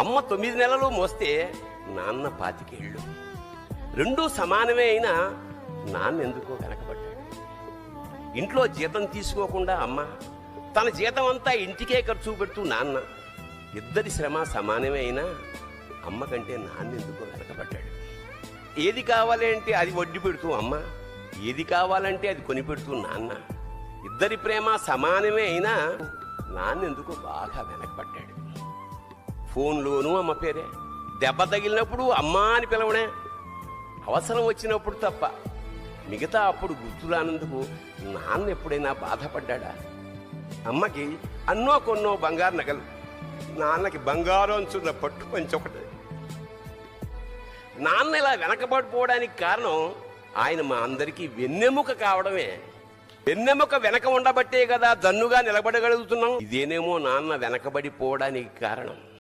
అమ్మ 9 నెలలు మోస్తే నాన్న 25 ఏళ్ళు. రెండూ సమానమే అయినా నాన్న ఎందుకో వెనకబడ్డాడు. ఇంట్లో జీతం తీసుకోకుండా అమ్మ, తన జీతం అంతా ఇంటికే ఖర్చు పెడుతూ నాన్న, ఇద్దరి శ్రమ సమానమే అయినా అమ్మ కంటే నాన్న ఎందుకో వెనకబడ్డాడు. ఏది కావాలంటే అది వడ్డీ పెడుతూ అమ్మ, ఏది కావాలంటే అది కొని పెడుతూ నాన్న, ఇద్దరి ప్రేమ సమానమే అయినా నాన్న ఎందుకో బాగా వెనకబడ్డాడు. ఫోన్లోనూ అమ్మ పేరే, దెబ్బ తగిలినప్పుడు అమ్మ అని పిలవడే, అవసరం వచ్చినప్పుడు తప్ప మిగతా అప్పుడు గుర్తురానందుకు నాన్న ఎప్పుడైనా బాధపడ్డా? అమ్మకి అన్నో కొన్నో బంగారు నగలు, నాన్నకి బంగారం అంచున్న పట్టు పంచొకటి. నాన్న ఇలా వెనకబడిపోవడానికి కారణం ఆయన మా అందరికీ వెన్నెముక కావడమే. వెన్నెముక వెనక ఉండబట్టే కదా దన్నుగా నిలబడగలుగుతున్నాం. ఇదేనేమో నాన్న వెనకబడిపోవడానికి కారణం.